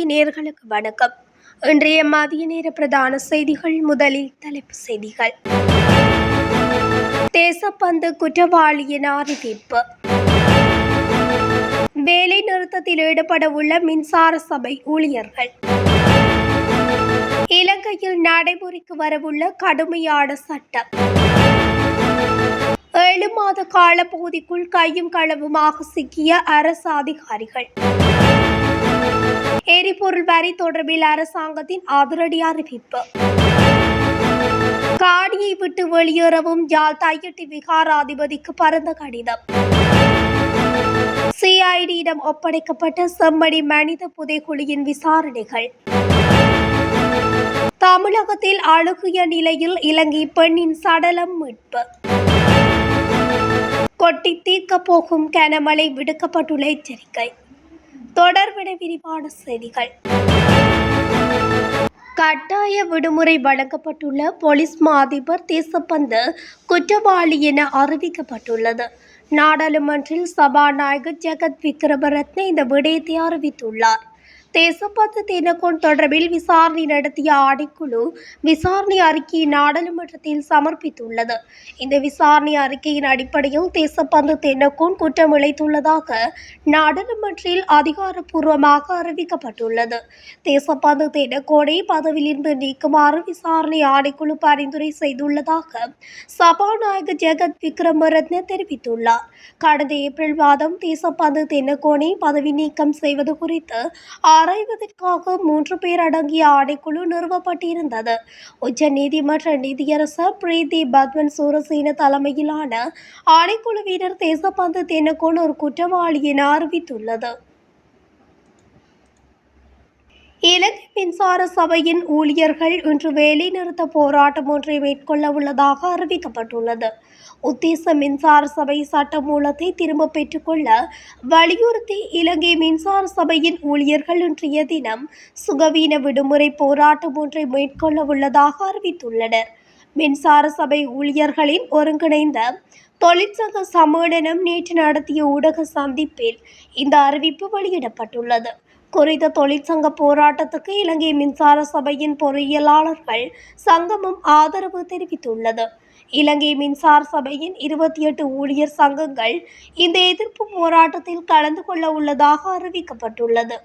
TV நேயர்களுக்கு வணக்கம். இன்றைய மதிய நேர பிரதான செய்திகள். முதலில் தலைப்புச் செய்திகள். தேசப்பந்து குற்றவாளி என அறிவிப்பு. வேலை நிறுத்தத்தில் ஈடுபட உள்ள மின்சார சபை ஊழியர்கள். இலங்கையில் நடைமுறைக்கு வரவுள்ள கடுமையான சட்டம். 7 மாத காலப்பகுதிக்குள் கையும் களவுமாக சிக்கிய அரசு அதிகாரிகள். எரிபொருள் வரி தொடர்பில் அரசாங்கத்தின் அதிரடி அறிவிப்பு. காணியை விட்டு வெளியேறவும் யாழ் தையிட்டி விகாராதிபதிக்கு பரந்த கடிதம். சிஐடியிடம் ஒப்படைக்கப்பட்ட செம்மணி மனித புதைகுழியின் விசாரணைகள். தமிழகத்தில் அழுகிய நிலையில் இலங்கை பெண்ணின் சடலம் மீட்பு. கொட்டி தீர்க்கப் போகும் கனமழை, விடுக்கப்பட்டுள்ள எச்சரிக்கை. தொடர்பென விரிவான செய்திகள். கட்டாய விடுமுறை வழங்கப்பட்டுள்ள போலீஸ் மா அதிபர் தேசப்பந்து குற்றவாளி என அறிவிக்கப்பட்டுள்ளது. நாடாளுமன்றில் சபாநாயகர் ஜெகத் விக்ரமரத்ன இந்த விடயத்தை அறிவித்துள்ளார். தேசப்பந்து தென்னக்கோன் தொடர்பில் விசாரணை நடத்திய ஆணைக்குழு விசாரணை அறிக்கையை நாடாளுமன்றத்தில் சமர்ப்பித்துள்ளது. இந்த விசாரணை அறிக்கையின் அடிப்படையில் தேசப்பந்து தென்னக்கோன் குற்றம் இழைத்துள்ளதாக நாடாளுமன்றில் அதிகாரப்பூர்வமாக அறிவிக்கப்பட்டுள்ளது. தேசப்பந்து தென்னக்கோனை பதவியிலிருந்து நீக்குமாறு விசாரணை ஆணைக்குழு பரிந்துரை செய்துள்ளதாக சபாநாயகர் ஜெகத் விக்ரமரத்ன தெரிவித்துள்ளார். கடந்த ஏப்ரல் மாதம் தேசப்பந்து தென்னக்கோனை பதவி நீக்கம் செய்வது குறித்து ஆராய்வதற்காக 3 பேர் அடங்கிய ஆணைக்குழு நிறுவப்பட்டிருந்தது. உச்ச நீதிமன்ற நீதியரசர் பிரீத்தி பத்மன் சூரசேன தலைமையிலான ஆணைக்குழுவினர் தேசப்பந்து தென்னக்கோன் ஒரு குற்றவாளி என அறிவித்துள்ளது. இலங்கை மின்சார சபையின் ஊழியர்கள் இன்று வேலை நிறுத்த போராட்டம் ஒன்றை மேற்கொள்ள உள்ளதாக அறிவிக்கப்பட்டுள்ளது. உத்தேச மின்சார சபை சட்டமூலத்தை திரும்ப பெற்றுக்கொள்ள வலியுறுத்தி இலங்கை மின்சார சபையின் ஊழியர்கள் இன்றைய தினம் சுகவீன விடுமுறை போராட்டம் ஒன்றை மேற்கொள்ள உள்ளதாக அறிவித்துள்ளனர். மின்சார சபை ஊழியர்களின் ஒருங்கிணைந்த தொழிற்சங்க சம்மேளனம் நேற்று நடத்திய ஊடக சந்திப்பில் இந்த அறிவிப்பு வெளியிடப்பட்டுள்ளது. குறித்த தொழிற்சங்க போராட்டத்துக்கு இலங்கை மின்சார சபையின் பொறியியலாளர்கள் சங்கமும் ஆதரவு தெரிவித்துள்ளது. இலங்கை மின்சார சபையின் 28 ஊழியர் சங்கங்கள் இந்த எதிர்ப்பு போராட்டத்தில் கலந்து கொள்ள உள்ளதாக அறிவிக்கப்பட்டுள்ளது.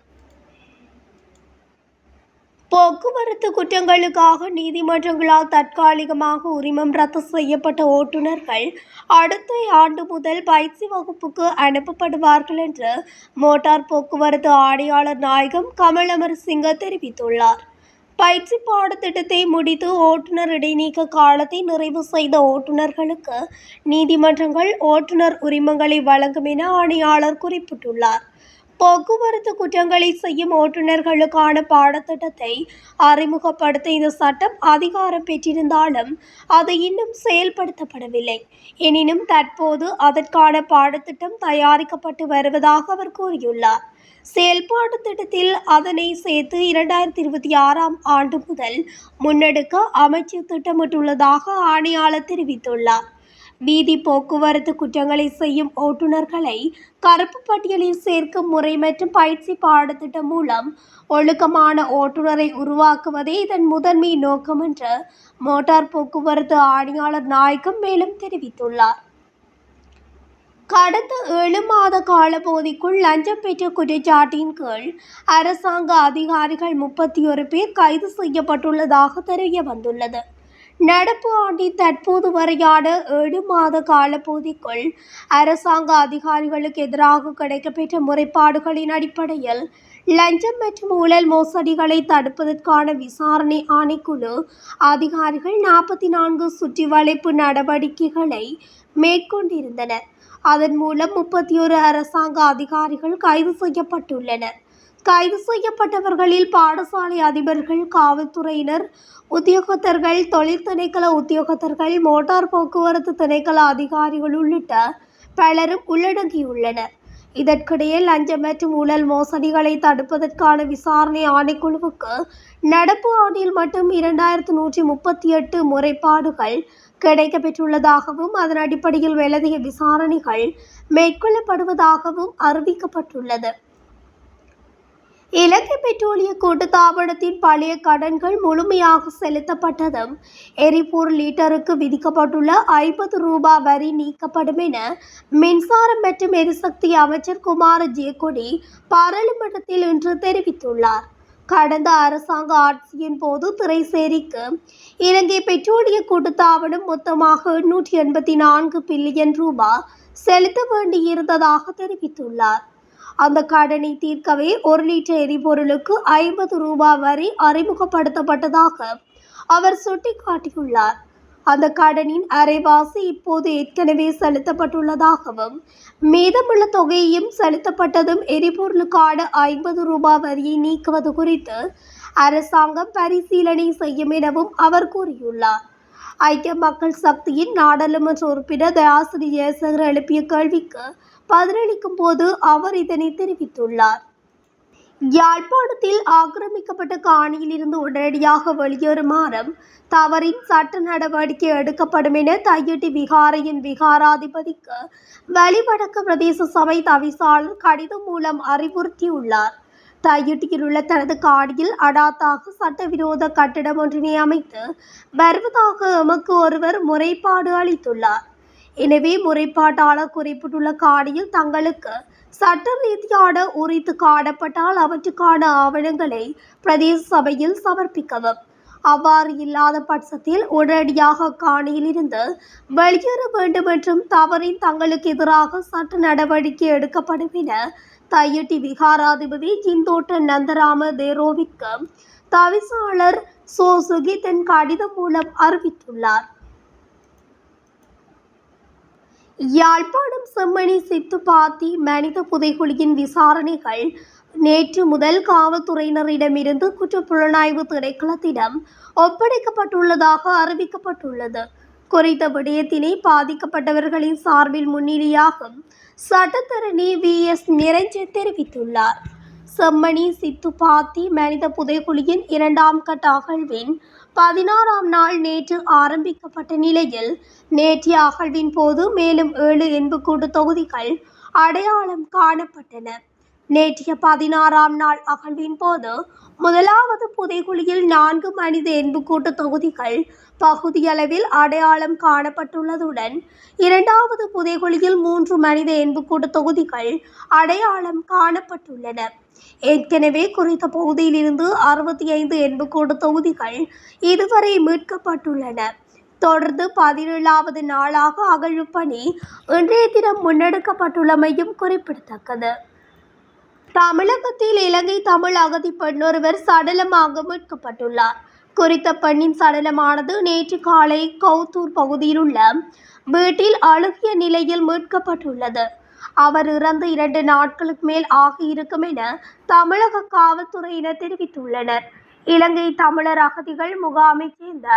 போக்குவரத்து குற்றங்களுக்காக நீதிமன்றங்களால் தற்காலிகமாக உரிமம் ரத்து செய்யப்பட்ட ஓட்டுநர்கள் அடுத்த ஆண்டு முதல் பயிற்சி வகுப்புக்கு அனுப்பப்படுவார்கள் என்று மோட்டார் போக்குவரத்து ஆணையாளர் நாயகம் கமல் அமரசிங்க தெரிவித்துள்ளார். பயிற்சி பாடத்திட்டத்தை முடித்து ஓட்டுநர் இடைநீக்க காலத்தை நிறைவு செய்த ஓட்டுநர்களுக்கு நீதிமன்றங்கள் ஓட்டுநர் உரிமங்களை வழங்கும் என ஆணையாளர் குறிப்பிட்டுள்ளார். போக்குவரத்து குற்றங்களை செய்யும் ஓட்டுநர்களுக்கான பாடத்திட்டத்தை அறிமுகப்படுத்த இந்த சட்டம் அதிகாரம் பெற்றிருந்தாலும் அது இன்னும் செயல்படுத்தப்படவில்லை. எனினும் தற்போது அதற்கான பாடத்திட்டம் தயாரிக்கப்பட்டு வருவதாக அவர் கூறியுள்ளார். செயல்பாட்டு திட்டத்தில் அதனை சேர்த்து 2026ஆம் ஆண்டு முதல் முன்னெடுக்க அமைச்சர் திட்டமிட்டுள்ளதாக ஆணையாளர் தெரிவித்துள்ளார். வீதி போக்குவரத்து குற்றங்களை செய்யும் ஓட்டுநர்களை கருப்பு பட்டியலில் சேர்க்கும் முறை மற்றும் பயிற்சி பாடத்திட்டம் மூலம் ஒழுக்கமான ஓட்டுநரை உருவாக்குவதே இதன் முதன்மை நோக்கம் என்று மோட்டார் போக்குவரத்து ஆணையாளர் நாயகம் மேலும் தெரிவித்துள்ளார். கடந்த 7 மாத காலப்பகுதிக்குள் லஞ்சம் பெற்ற குற்றச்சாட்டின் கீழ் அரசாங்க அதிகாரிகள் 31 பேர் கைது செய்யப்பட்டுள்ளதாக தெரிய வந்துள்ளது. நடப்பு ஆண்டின் தற்போது வரையான 7 மாத காலப்பகுதிக்குள் அரசாங்க அதிகாரிகளுக்கு எதிராக கிடைக்கப்பெற்ற முறைப்பாடுகளின் அடிப்படையில் லஞ்சம் மற்றும் ஊழல் மோசடிகளை தடுப்பதற்கான விசாரணை ஆணைக்குழு அதிகாரிகள் 44 சுற்றி வளைப்பு நடவடிக்கைகளை மேற்கொண்டிருந்தனர். அதன் மூலம் 31 அரசாங்க அதிகாரிகள் கைது செய்யப்பட்டுள்ளனர். கைது செய்யப்பட்டவர்களில் பாடசாலை அதிபர்கள், காவல்துறையினர் உத்தியோகத்தர்கள், தொழில் திணைக்கள உத்தியோகத்தர்கள், மோட்டார் போக்குவரத்து திணைக்கள அதிகாரிகள் உள்ளிட்ட பலரும் உள்ளடங்கியுள்ளனர். இதற்கிடையே லஞ்சம் மற்றும் ஊழல் மோசடிகளை தடுப்பதற்கான விசாரணை ஆணைக்குழுவுக்கு நடப்பு ஆண்டில் மட்டும் 2138 முறைப்பாடுகள் கிடைக்கப்பெற்றுள்ளதாகவும் அதன் அடிப்படையில் மேலதிக விசாரணைகள் மேற்கொள்ளப்படுவதாகவும் அறிவிக்கப்பட்டுள்ளது. இலங்கை பெட்ரோலிய கூட்டுத்தாபனத்தின் பழைய கடன்கள் முழுமையாக செலுத்தப்பட்டதும் எரிபொருள் லீட்டருக்கு விதிக்கப்பட்டுள்ள 50 ரூபாய் வரி நீக்கப்படும் என மின்சாரம் மற்றும் எரிசக்தி அமைச்சர் குமார ஜெயக்கொடி பாராளுமன்றத்தில் இன்று தெரிவித்துள்ளார். கடந்த அரசாங்க ஆட்சியின் போது திரைசேரிக்கு இலங்கை பெட்ரோலிய கூட்டுத்தாபனம் மொத்தமாக 884 பில்லியன் ரூபாய் செலுத்த வேண்டியிருந்ததாக தெரிவித்துள்ளார். அந்த கடனை தீர்க்கவே 1 லிட்டர் எரிபொருளுக்கு 50 ரூபாய் வரி அறிமுகப்படுத்தப்பட்டதாக அவர் சுட்டிக்காட்டியுள்ளார். அந்த கடனின் அரைவாசி இப்போது ஏற்கனவே செலுத்தப்பட்டுள்ளதாகவும் மீதமுள்ள தொகையையும் செலுத்தப்பட்டதும் எரிபொருளுக்கான 50 ரூபாய் வரியை நீக்குவது குறித்து அரசாங்கம் பரிசீலனை செய்யும் எனவும் அவர் கூறியுள்ளார். ஐக்கிய மக்கள் சக்தியின் நாடாளுமன்ற உறுப்பினர் தயாசிறி ஜெயசேகர் எழுப்பிய கேள்விக்கு பதிலளிக்கும் போது அவர் இதனை தெரிவித்துள்ளார். யாழ்ப்பாணத்தில் ஆக்கிரமிக்கப்பட்ட காணியில் இருந்து உடனடியாக வெளியேறுமாறும் தவறின் சட்ட நடவடிக்கை எடுக்கப்படும் என தையிட்டி விகாரையின் விகாராதிபதிக்கு வெளிவடக்கு பிரதேச சபை தவிசாளர் கடிதம் மூலம் அறிவுறுத்தியுள்ளார். தையிட்டியில் உள்ள தனது காணியில் அடாத்தாக சட்டவிரோத கட்டிடம் ஒன்றினை அமைத்து வருவதாக எமக்கு ஒருவர் முறைப்பாடு அளித்துள்ளார். எனவே முறைப்பாட்டாளர் குறிப்பிட்டுள்ள காணியில் தங்களுக்கு சட்ட ரீதியான உரித்து காணப்பட்டால் அவற்றுக்கான ஆவணங்களை பிரதேச சபையில் சமர்ப்பிக்கவும். அவ்வாறு இல்லாத பட்சத்தில் உடனடியாக காணியில் இருந்து வெளியேற வேண்டும் என்றும் தவறின் தங்களுக்கு எதிராக சட்ட நடவடிக்கை எடுக்கப்படும் என தையிட்டி விகாராதிபதி ஜிந்தோட்ட நந்தராம தேரோவிற்கு தவிசாளர் சோசுகி தன் கடிதம் மூலம் அறிவித்துள்ளார். யாழ்ப்பாணம் செம்மணி சித்துப்பாத்தி மனித புதைகுழியின் விசாரணைகள் நேற்று முதல் காவல்துறையினரிடமிருந்து குற்றப்புலனாய்வு திணைக்களத்திடம் ஒப்படைக்கப்பட்டுள்ளதாக அறிவிக்கப்பட்டுள்ளது. குறித்த விடயத்தினை பாதிக்கப்பட்டவர்களின் சார்பில் முன்னிலையாகும் சட்டத்தரணி VS நிரஞ்சன் தெரிவித்துள்ளார். செம்மணி சித்துப்பாத்தி மனித புதைகுழியின் 2ஆம் கட்ட அகழ்வின் 16ஆம் நாள் நேற்று ஆரம்பிக்கப்பட்ட நிலையில் நேற்றைய அகழ்வின் போது மேலும் 7 எண்புக்கூட்டு தொகுதிகள் அடையாளம் காணப்பட்டன. நேற்றைய 16ஆம் நாள் அகழ்வின் போது முதலாவது புதைகுழியில் 4 மனித எண்புக்கூட்டு தொகுதிகள் பகுதியளவில் அடையாளம் காணப்பட்டுள்ளதுடன் 2வது புதைகுழியில் 3 மனித எண்புக்கூட்டு தொகுதிகள் அடையாளம் காணப்பட்டுள்ளன. ஏற்கனவே குறித்த பகுதியில் இருந்து 65 எண்புக்கூட்டு தொகுதிகள் இதுவரை மீட்கப்பட்டுள்ளன. தொடர்ந்து 17வது நாளாக அகழ்வு பணி இன்றைய தினம் முன்னெடுக்கப்பட்டுள்ளமையும் குறிப்பிடத்தக்கது. தமிழகத்தில் இலங்கை தமிழ் அகதி பெண்ணொருவர் சடலமாக மீட்கப்பட்டுள்ளார். குறித்த பெண்ணின் சடலமானது நேற்று காலை கவுத்தூர் பகுதியில் உள்ள வீட்டில் அழுகிய நிலையில் மீட்கப்பட்டுள்ளது. அவர் இறந்து 2 நாட்களுக்கு மேல் ஆகியிருக்கும் என தமிழக காவல்துறையினர் தெரிவித்துள்ளனர். இலங்கை தமிழர் அகதிகள் முகாமைச் சேர்ந்த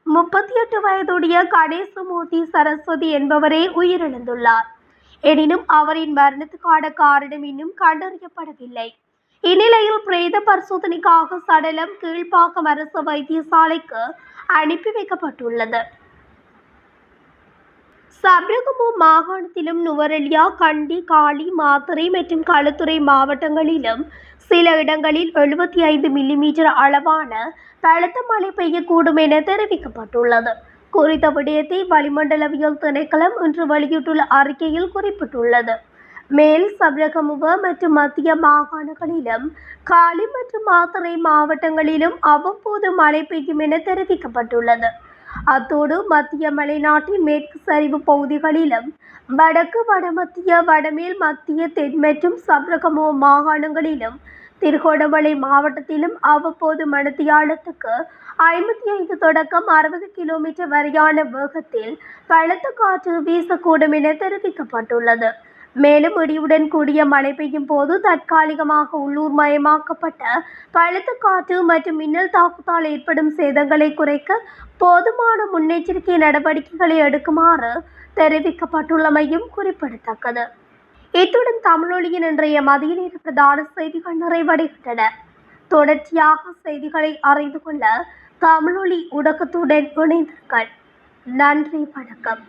38 வயதுடைய கணேசமூர்த்தி சரஸ்வதி என்பவரே உயிரிழந்துள்ளார். எனினும் அவரின் மரணத்துக்கான காரணம் இன்னும் கண்டறியப்படவில்லை. இந்நிலையில் பிரேத பரிசோதனைக்காக சடலம் கீழ்ப்பாக்கம் அரசு வைத்தியசாலைக்கு அனுப்பி வைக்கப்பட்டுள்ளது. சப்ரகமு மாகாணத்திலும் நுவரெலியா, கண்டி, காலி, மாத்தறை மற்றும் களுத்துறை மாவட்டங்களிலும் சில இடங்களில் 75 மில்லிமீட்டர் அளவான பலத்த மழை பெய்யக்கூடும் என தெரிவிக்கப்பட்டுள்ளது. குறித்த விடயத்தை வளிமண்டலவியல் திணைக்களம் இன்று வெளியிட்டுள்ள அறிக்கையில் குறிப்பிட்டுள்ளது. மேல் சப்ரகமுவ மற்றும் மத்திய மாகாணங்களிலும் காலி மற்றும் மாத்தறை மாவட்டங்களிலும் அவ்வப்போது மழை பெய்யும் என தெரிவிக்கப்பட்டுள்ளது. அத்தோடு மத்திய மலைநாட்டின் மேற்கு சரிவு பகுதிகளிலும் வடக்கு, வடமத்திய, வடமேல் மத்திய, தென் மற்றும் சப்ரகமுவ மாகாணங்களிலும் திருகோணமலை மாவட்டத்திலும் அவ்வப்போது மணித்தியாலத்துக்கு 55 தொடக்கம் 60 கிலோமீட்டர் வரையான வேகத்தில் பலத்த காற்று வீசக்கூடும் என தெரிவிக்கப்பட்டுள்ளது. மேலும் இடியுடன் கூடிய மழை பெய்யும் போது தற்காலிகமாக உள்ளூர் மயமாக்கப்பட்ட பலத்த காற்று மற்றும் மின்னல் தாக்குதலால் ஏற்படும் சேதங்களை குறைக்க போதுமான முன்னெச்சரிக்கை நடவடிக்கைகளை எடுக்குமாறு தெரிவிக்கப்பட்டுள்ளமையும் குறிப்பிடத்தக்கது. இத்துடன் தமிழொலியின் இன்றைய மதிய நேர பிரதான செய்திகள் நிறைவடைகின்றன. தொடர்ச்சியாக செய்திகளை அறிந்து கொள்ள தமிழொலி ஊடகத்துடன் இணைந்தீர்கள். நன்றி, வணக்கம்.